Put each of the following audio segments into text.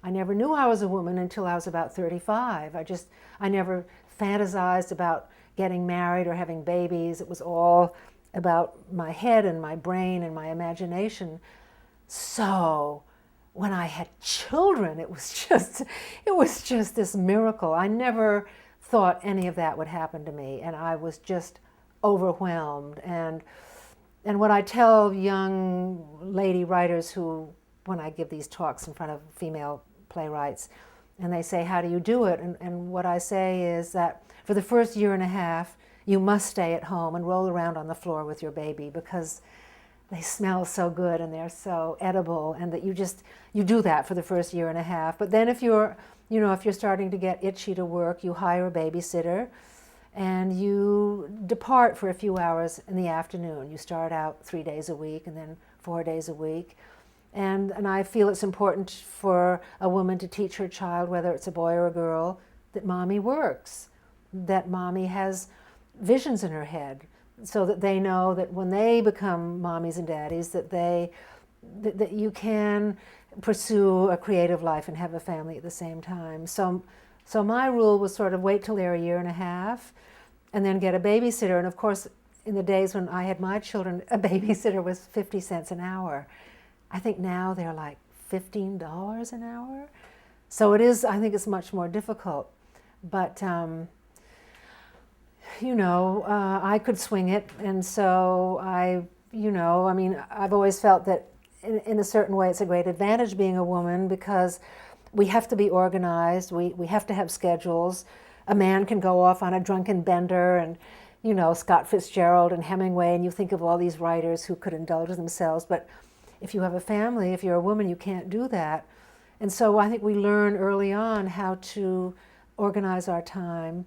I never knew I was a woman until I was about 35. I never fantasized about getting married or having babies. It was all about my head and my brain and my imagination. So when I had children, it was just this miracle. I never thought any of that would happen to me, and I was just overwhelmed. And what I tell young lady writers who, when I give these talks in front of female playwrights, and they say, how do you do it? And what I say is that for the first year and a half, you must stay at home and roll around on the floor with your baby, because they smell so good and they're so edible, and that you do that for the first year and a half. But then if you're starting to get itchy to work, you hire a babysitter and you depart for a few hours in the afternoon. You start out 3 days a week and then 4 days a week. And I feel it's important for a woman to teach her child, whether it's a boy or a girl, that mommy works, that mommy has visions in her head, so that they know that when they become mommies and daddies, that you can pursue a creative life and have a family at the same time. So my rule was sort of wait till they're a year and a half and then get a babysitter. And of course, in the days when I had my children, a babysitter was 50 cents an hour. I think now they're like $15 an hour. So I think it's much more difficult. But, I could swing it. And so I've always felt that in a certain way it's a great advantage being a woman, because we have to be organized, we have to have schedules. A man can go off on a drunken bender, and Scott Fitzgerald and Hemingway, and you think of all these writers who could indulge themselves. But if you have a family, if you're a woman, you can't do that. And so I think we learn early on how to organize our time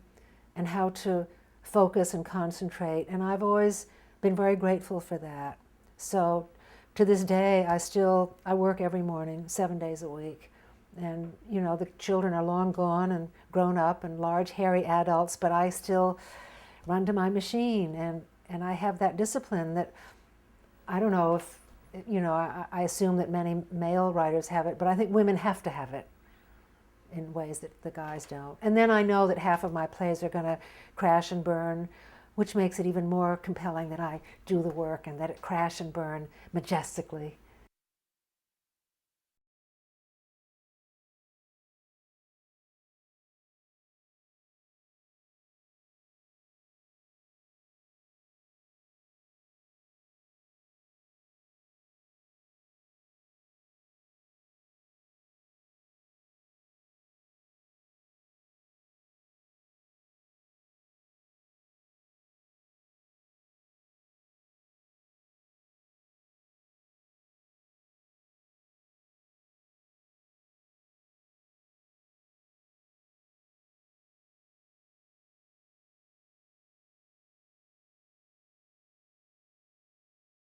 and how to focus and concentrate. And I've always been very grateful for that. So to this day, I work every morning, 7 days a week. And, the children are long gone and grown up and large, hairy adults, but I still run to my machine. And I have that discipline that, I don't know if, I assume that many male writers have it, but I think women have to have it in ways that the guys don't. And then I know that half of my plays are going to crash and burn, which makes it even more compelling that I do the work and that it crash and burn majestically.